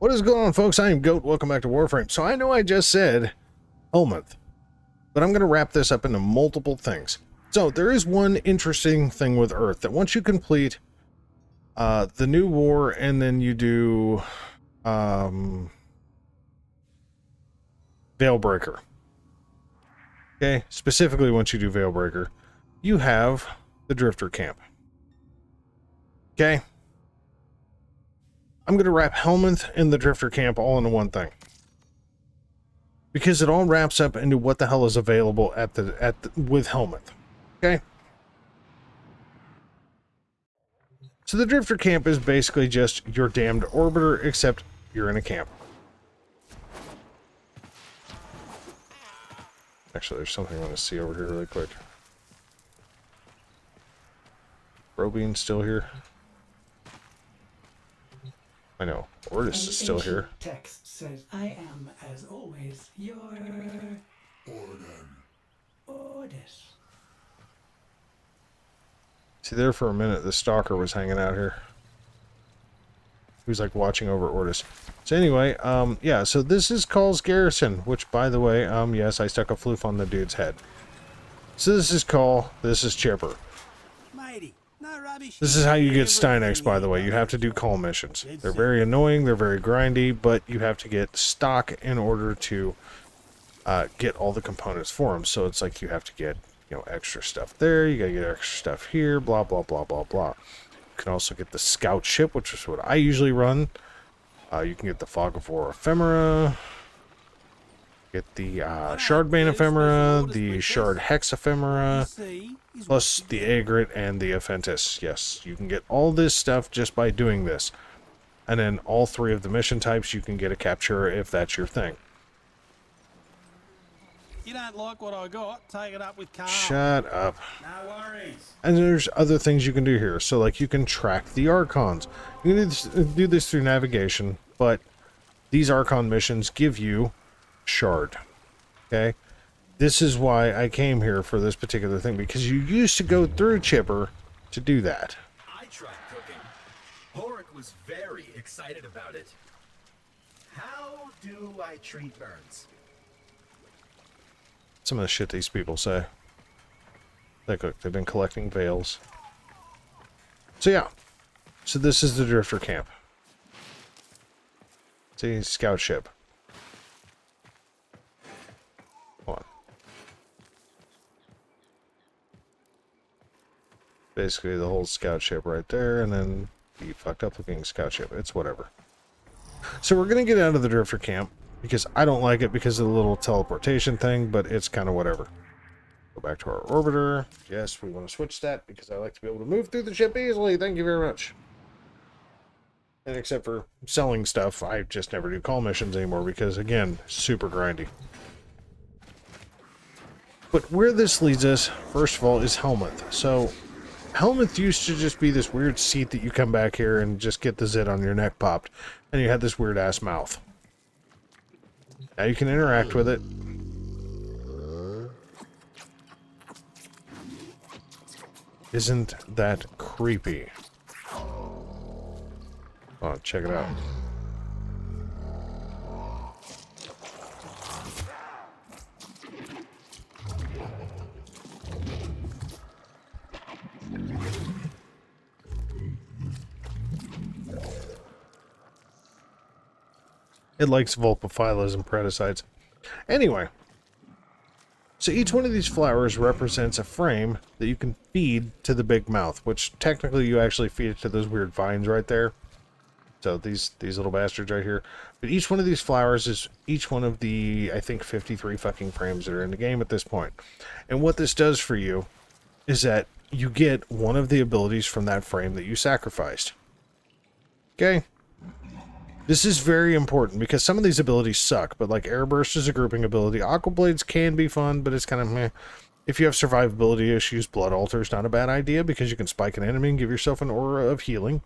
What is going on, folks? I am Goat. Welcome back to Warframe. So I know I just said Helminth, but I'm going to wrap this up into multiple things. So there is one interesting thing with Earth, that once you complete the new war and then you do Veilbreaker. Okay, specifically once you do Veilbreaker, you have the Drifter Camp. Okay? I'm going to wrap Helminth and the Drifter Camp all into one thing. Because it all wraps up into what the hell is available with Helminth. Okay? So the Drifter Camp is basically just your damned orbiter, except you're in a camp. Actually, there's something I want to see over here really quick. Robean's still here. I know. Ordis is still here. Text says, I am, as always, your... Ordis. See, there for a minute, the stalker was hanging out here. He was like watching over Ordis. So anyway, yeah, so this is Call's Garrison, which, by the way, yes, I stuck a floof on the dude's head. So this is Call, this is Chipper. This is how you get Stynex, by the way. You have to do call missions. They're very annoying, they're very grindy, but you have to get stock in order to get all the components for them. So it's like you have to get, you know, extra stuff there, you gotta get extra stuff here, blah, blah, blah, blah, blah. You can also get the scout ship, which is what I usually run. You can get the Fog of War ephemera, get the Shardbane ephemera, the Shard Hex ephemera, plus the Agrit and the Aphentis. Yes, you can get all this stuff just by doing this. And then all three of the mission types you can get a capture if that's your thing. You don't like what I got, take it up with Carl. Shut up. No worries. And there's other things you can do here. So, like, you can track the Archons. You can do this through navigation, but these Archon missions give you Shard. Okay? This is why I came here for this particular thing, because you used to go through Chipper to do that. I tried cooking. Horik was very excited about it. How do I treat burns? Some of the shit these people say. They've been collecting veils. So yeah. So this is the Drifter Camp. See, scout ship. Hold on. Basically the whole scout ship right there, and then the fucked up looking scout ship. It's whatever. So we're gonna get out of the Drifter Camp, because I don't like it because of the little teleportation thing, but it's kind of whatever. Go back to our orbiter. Yes, we want to switch that because I like to be able to move through the ship easily. Thank you very much. And except for selling stuff, I just never do call missions anymore because, again, super grindy. But where this leads us, first of all, is Helminth. So, Helminth used to just be this weird seat that you come back here and just get the zit on your neck popped. And you had this weird-ass mouth. Now you can interact with it. Isn't that creepy? Oh, check it out. It likes Vulpaphilas and Predicites. Anyway, so each one of these flowers represents a frame that you can feed to the big mouth, which technically you actually feed it to those weird vines right there. So these little bastards right here. But each one of these flowers is each one of the, I think, 53 fucking frames that are in the game at this point. And what this does for you is that you get one of the abilities from that frame that you sacrificed. Okay? This is very important because some of these abilities suck, but like Airburst is a grouping ability. Aqua Blades can be fun, but it's kind of meh. If you have survivability issues, Blood Altar is not a bad idea because you can spike an enemy and give yourself an aura of healing.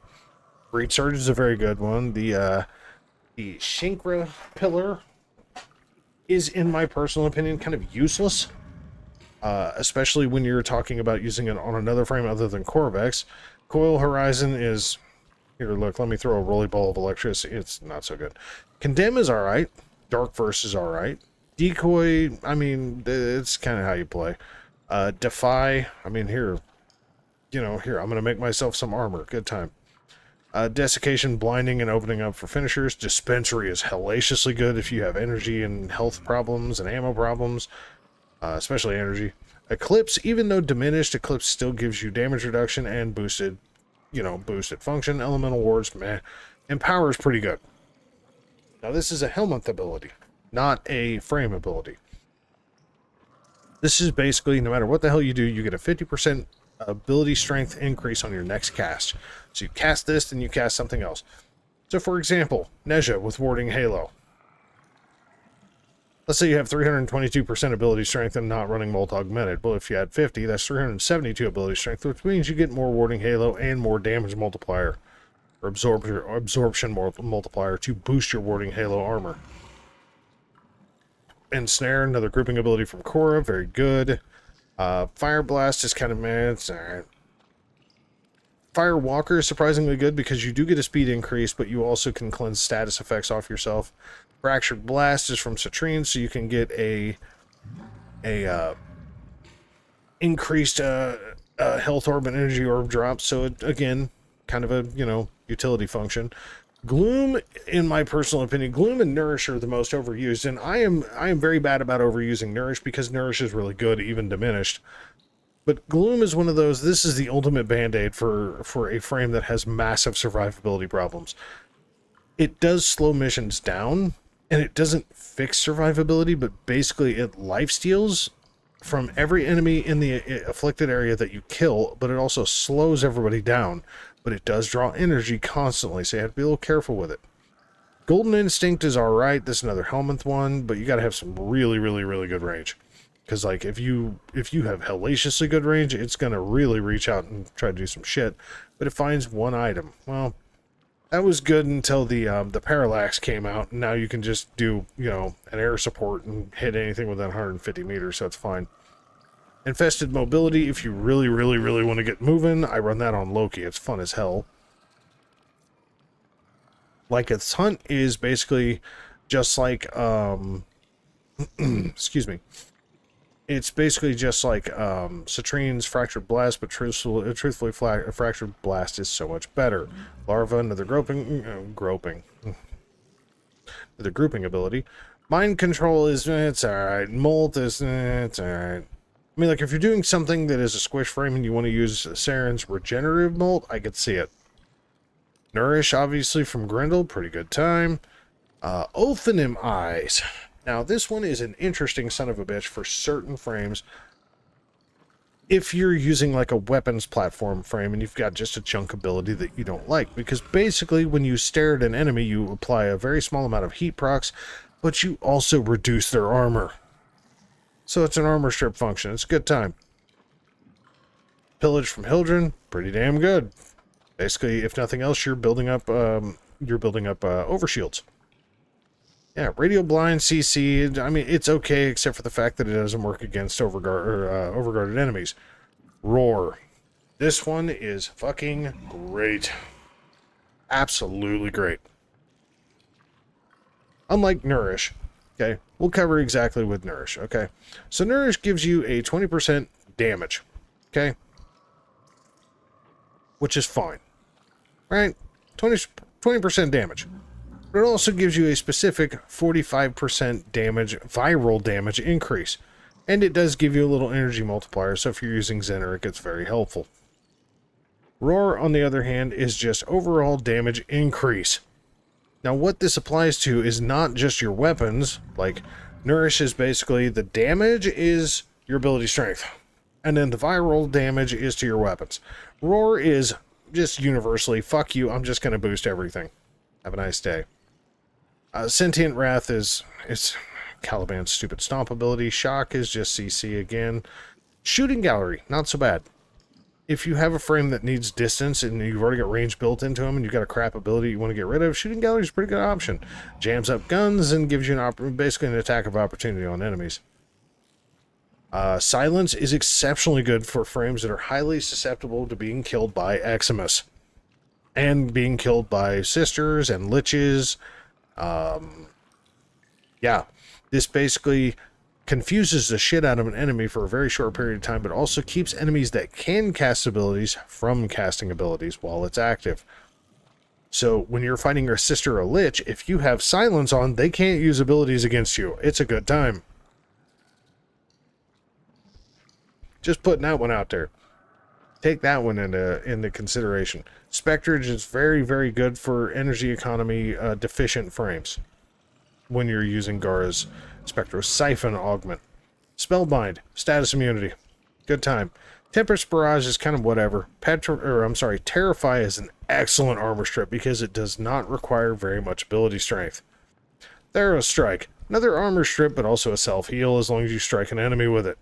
Breed Surge is a very good one. The Shinkra Pillar is, in my personal opinion, kind of useless. Especially when you're talking about using it on another frame other than Corvex. Coil Horizon is Here, look, let me throw a roly ball of electricity. It's not so good. Condemn is alright. Dark Verse is alright. Decoy, I mean, it's kind of how you play. Defy, I mean, here, you know, here, I'm going to make myself some armor. Good time. Desiccation, blinding, and opening up for finishers. Dispensary is hellaciously good if you have energy and health problems and ammo problems, especially energy. Eclipse, even though diminished, Eclipse still gives you damage reduction and boosted, you know, boosted function. Elemental wards, meh. Empower is pretty good. Now this is a Helminth ability, not a frame ability. This is basically, no matter what the hell you do, you get a 50% ability strength increase on your next cast. So you cast this, then you cast something else. So for example, Nezha with Warding Halo. Let's say you have 322% ability strength and not running Molt Augmented. Well, if you had 50, that's 372 ability strength, which means you get more Warding Halo and more damage multiplier, or absorption multiplier to boost your Warding Halo armor. Ensnare, another grouping ability from Korra, very good. Fire Blast is kind of meh, it's alright. Fire Walker is surprisingly good because you do get a speed increase, but you also can cleanse status effects off yourself. Fractured Blast is from Citrine, so you can get a increased health orb and energy orb drop. So it, again, kind of a, you know, utility function. Gloom, in my personal opinion, Gloom and Nourish are the most overused, and I am very bad about overusing Nourish because Nourish is really good, even diminished. But Gloom is one of those, this is the ultimate band-aid for a frame that has massive survivability problems. It does slow missions down, and it doesn't fix survivability, but basically it lifesteals from every enemy in the afflicted area that you kill, but it also slows everybody down. But it does draw energy constantly, so you have to be a little careful with it. Golden Instinct is alright. This is another Helminth one, but you gotta have some really, really, really good range. Because, like, if you have hellaciously good range, it's gonna really reach out and try to do some shit. But it finds one item. Well, that was good until the Parallax came out, and now you can just do, you know, an air support and hit anything within 150 meters, so it's fine. Infested Mobility, if you really, really, really want to get moving, I run that on Loki. It's fun as hell. Lycanth's Hunt is basically just like, excuse me. It's basically just like Citrine's Fractured Blast, but truthfully, Fractured Blast is so much better. Larva, another another grouping ability. Mind Control is, it's alright. Molt is, it's alright. I mean, like, if you're doing something that is a squish frame and you want to use Saren's Regenerative Molt, I could see it. Nourish, obviously, from Grendel, pretty good time. Ophanim Eyes. Now, this one is an interesting son of a bitch for certain frames. If you're using, like, a weapons platform frame and you've got just a chunk ability that you don't like. Because, basically, when you stare at an enemy, you apply a very small amount of heat procs, but you also reduce their armor. So it's an armor strip function. It's a good time. Pillage from Hildren, pretty damn good. Basically, if nothing else, you're building up overshields. Yeah, Radio Blind, CC, I mean, it's okay except for the fact that it doesn't work against overguarded enemies. Roar. This one is fucking great. Absolutely great. Unlike Nourish. Okay, we'll cover exactly with Nourish, okay? So Nourish gives you a 20% damage, okay? Which is fine, right? 20% damage. But it also gives you a specific 45% damage, viral damage increase. And it does give you a little energy multiplier, so if you're using Xeneric, it's very helpful. Roar, on the other hand, is just overall damage increase. Now, what this applies to is not just your weapons. Like, Nourish is basically the damage is your ability strength. And then the viral damage is to your weapons. Roar is just universally, fuck you, I'm just going to boost everything. Have a nice day. Sentient Wrath is Caliban's stupid stomp ability. Shock is just CC again. Shooting Gallery, not so bad. If you have a frame that needs distance and you've already got range built into them and you've got a crap ability you want to get rid of, Shooting Gallery is a pretty good option. Jams up guns and gives you basically an attack of opportunity on enemies. Silence is exceptionally good for frames that are highly susceptible to being killed by Eximus. and being killed by sisters and liches. Yeah, this basically confuses the shit out of an enemy for a very short period of time, but also keeps enemies that can cast abilities from casting abilities while it's active. So when you're fighting your sister or lich, if you have silence on, they can't use abilities against you. It's a good time. Just putting that one out there. Take that one into consideration. Spectrage is very, very good for energy economy deficient frames when you're using Gara's Spectro. Siphon Augment. Spellbind. Status immunity. Good time. Tempest Barrage is kind of whatever. Terrify is an excellent armor strip because it does not require very much ability strength. Thorough Strike. Another armor strip, but also a self-heal as long as you strike an enemy with it.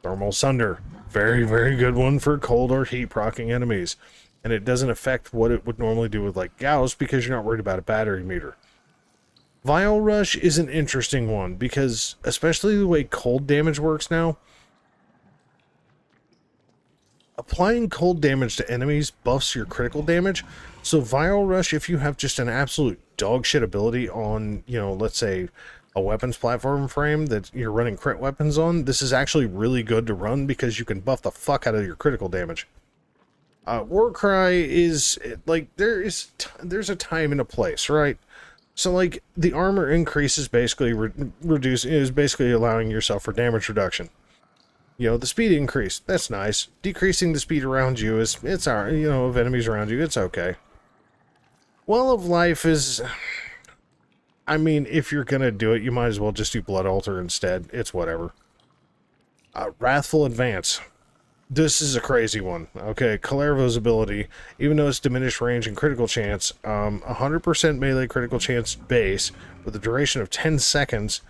Thermal Sunder. Very, very good one for cold or heat proccing enemies. And it doesn't affect what it would normally do with like Gauss because you're not worried about a battery meter. Vile Rush is an interesting one because, especially the way cold damage works now, applying cold damage to enemies buffs your critical damage. So Vile Rush, if you have just an absolute dog shit ability on, you know, let's say a weapons platform frame that you're running crit weapons on, this is actually really good to run because you can buff the fuck out of your critical damage. Warcry is like there's a time and a place, right? So like the armor increase is basically basically allowing yourself for damage reduction. You know, the speed increase, that's nice. Decreasing the speed around you of enemies around you, it's okay. Well of Life is, I mean, if you're gonna do it, you might as well just do Blood Altar instead. It's whatever. Wrathful Advance. This is a crazy one. Okay, Kalervo's ability, even though it's diminished range and critical chance, 100% melee critical chance base with a duration of 10 seconds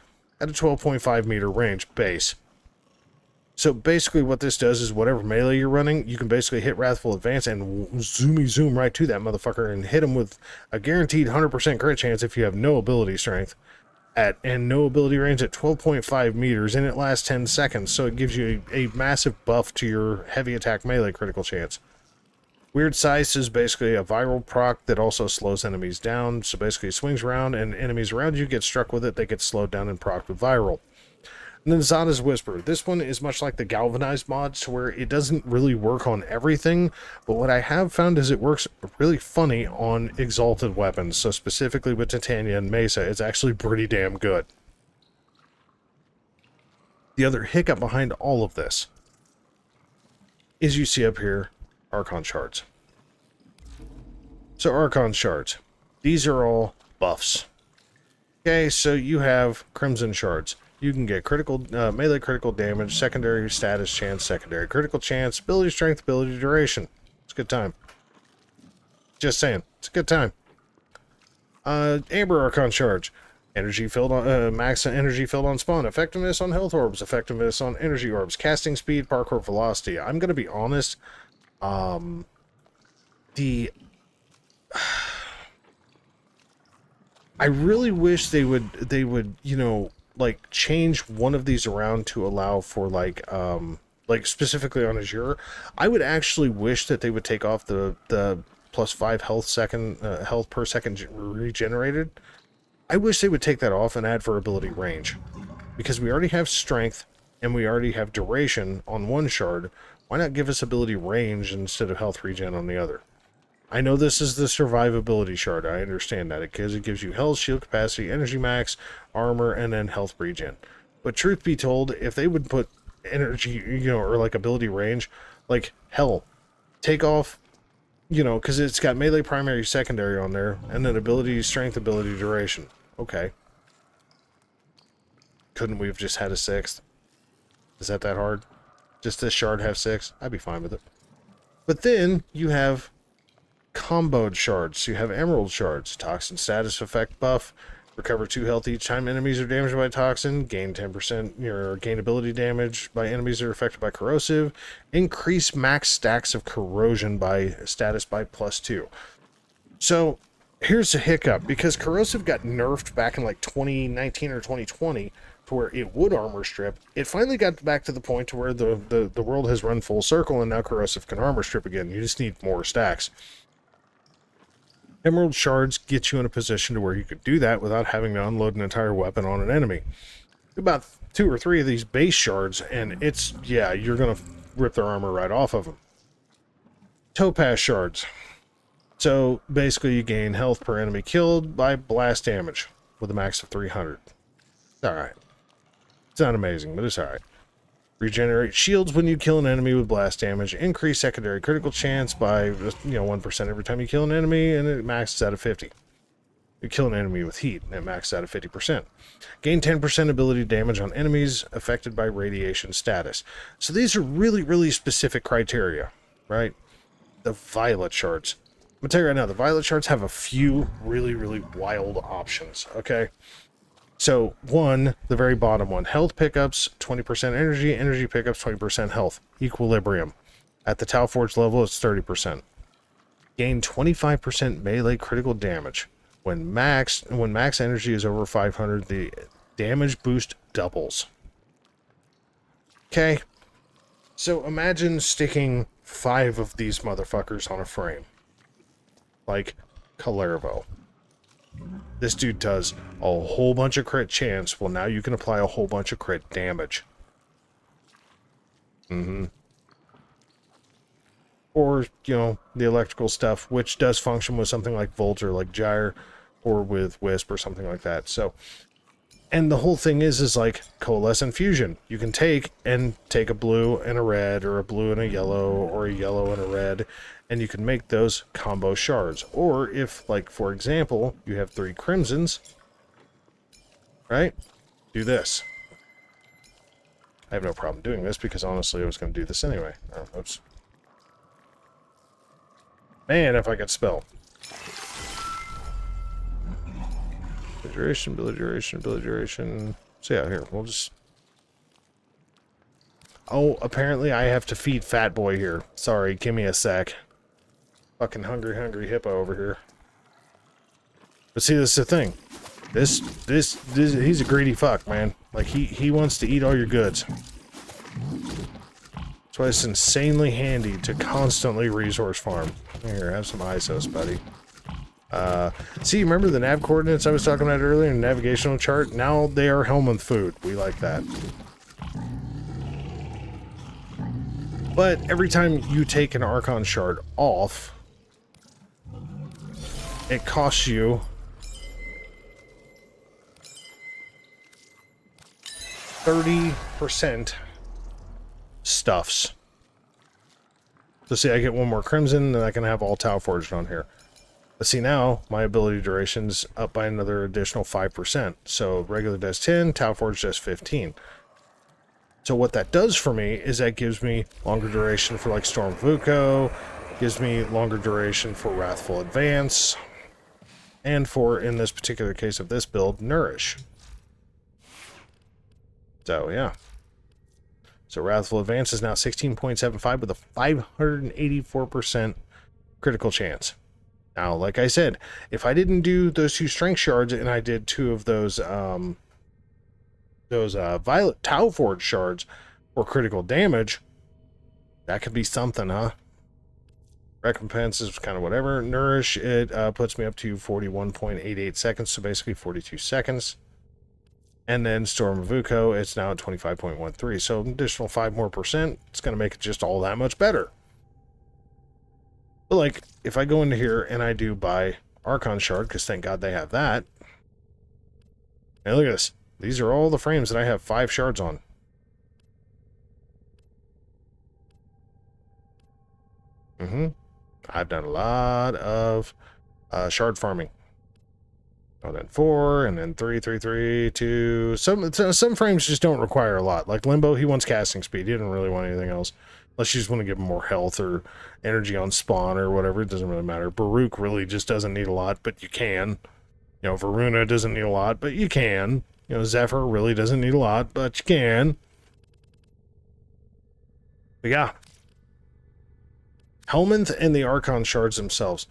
at a 12.5 meter range base. So basically what this does is whatever melee you're running, you can basically hit Wrathful Advance and zoom right to that motherfucker and hit him with a guaranteed 100% crit chance if you have no ability strength. And no ability range at 12.5 meters, and it lasts 10 seconds, so it gives you a massive buff to your heavy attack melee critical chance. Weird Size is basically a viral proc that also slows enemies down, so basically it swings around, and enemies around you get struck with it, they get slowed down and procced with viral. And then Zada's Whisper. This one is much like the Galvanized mods, to where it doesn't really work on everything, but what I have found is it works really funny on exalted weapons. So specifically with Titania and Mesa, it's actually pretty damn good. The other hiccup behind all of this is you see up here, Archon Shards. So Archon Shards. These are all buffs. Okay, so you have Crimson Shards. You can get critical melee critical damage, secondary status chance, secondary critical chance, ability strength, ability duration. It's a good time. Just saying, it's a good time. Amber Archon Charge. Energy filled on max energy filled on spawn. Effectiveness on health orbs. Effectiveness on energy orbs. Casting speed, parkour velocity. I'm gonna be honest. I really wish they would, you know, like change one of these around to allow for like specifically on Azure. I would actually wish that they would take off the +5 health per second regenerated. I wish they would take that off and add for ability range, because we already have strength and we already have duration on one shard. Why not give us ability range instead of health regen on the other? I know this is the survivability shard. I understand that because it gives you health, shield capacity, energy max, armor, and then health regen. But truth be told, if they would put energy, you know, or like ability range, like hell, take off, you know, because it's got melee, primary, secondary on there, and then ability, strength, ability, duration. Okay. Couldn't we have just had a 6th? Is that hard? Just this shard have 6? I'd be fine with it. But then you have comboed shards. You have emerald shards. Toxin status effect buff. Recover 2 health each time enemies are damaged by toxin. Gain 10% gain ability damage by enemies that are affected by corrosive. Increase max stacks of corrosion by status by +2. So here's a hiccup, because corrosive got nerfed back in like 2019 or 2020 to where it would armor strip. It finally got back to the point to where the world has run full circle, and now corrosive can armor strip again. You just need more stacks. Emerald shards get you in a position to where you could do that without having to unload an entire weapon on an enemy. About 2 or 3 of these base shards, and it's, yeah, you're going to rip their armor right off of them. Topaz shards. So basically you gain health per enemy killed by blast damage with a max of 300. It's alright. It's not amazing, but it's alright. Regenerate shields when you kill an enemy with blast damage. Increase secondary critical chance by 1% every time you kill an enemy, and it maxes out of 50. You kill an enemy with heat, and it maxes out of 50%. Gain 10% ability damage on enemies affected by radiation status. So these are really, really specific criteria, right? The violet shards. I'm going to tell you right now, the violet shards have a few really, really wild options, okay? So, one, the very bottom one, health pickups, 20% energy, energy pickups, 20% health. Equilibrium. At the Tau Forge level, it's 30%. Gain 25% melee critical damage. When max energy is over 500, the damage boost doubles. Okay? So, imagine sticking 5 of these motherfuckers on a frame. Like Calervo. This dude does a whole bunch of crit chance. Well, now you can apply a whole bunch of crit damage. Or, the electrical stuff, which does function with something like Volt or like Gyre, or with Wisp or something like that. So, and the whole thing is like coalescent fusion. You can take a blue and a red, or a blue and a yellow, or a yellow and a red, and you can make those combo shards. Or if, like, for example, you have 3 crimsons, right? Do this. I have no problem doing this because honestly I was going to do this anyway. Oh, oops. Man, if I could spell. Duration, ability duration, ability duration. So yeah, here, we'll just... Oh, apparently I have to feed Fat Boy here. Sorry, give me a sec. Fucking hungry hippo over here. But see, this is the thing. This he's a greedy fuck, man. Like, he wants to eat all your goods. That's why it's insanely handy to constantly resource farm. Here, have some ISOs, buddy. See, remember the nav coordinates I was talking about earlier in the navigational chart? Now they are Helminth food. We like that. But every time you take an Archon shard off, it costs you 30% stuffs. So see, I get 1 more Crimson, and I can have all Tau Forged on here. But see, now my ability duration's up by another additional 5%. So regular does 10, Tau Forged does 15. So what that does for me is that gives me longer duration for like Storm Vuko, gives me longer duration for Wrathful Advance, and for, in this particular case of this build, Nourish. So yeah. So Wrathful Advance is now 16.75 with a 584% critical chance. Now, like I said, if I didn't do those 2 strength shards and I did 2 of those Violet Tau Forge shards for critical damage, that could be something, huh? Recompense is kind of whatever. Nourish, it puts me up to 41.88 seconds, so basically 42 seconds. And then Storm Vuko, it's now at 25.13. So an additional 5 more percent, it's going to make it just all that much better. But like, if I go into here and I do buy Archon Shard, because thank God they have that. Hey, look at this. These are all the frames that I have 5 shards on. I've done a lot of shard farming. Oh, then 4, and then 3, 3, 3, 2. Some frames just don't require a lot. Like Limbo, he wants casting speed. He didn't really want anything else. Unless you just want to give him more health or energy on spawn or whatever. It doesn't really matter. Baruch really just doesn't need a lot, but you can. Varuna doesn't need a lot, but you can. Zephyr really doesn't need a lot, but you can. But yeah. Helminth and the Archon shards themselves.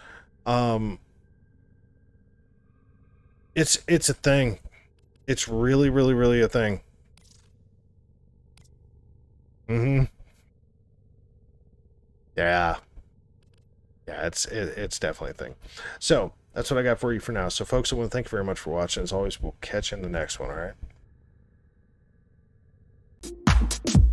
It's a thing. It's really, really, really a thing. Yeah. Yeah, it's definitely a thing. So, that's what I got for you for now. So, folks, I want to thank you very much for watching. As always, we'll catch you in the next one, all right?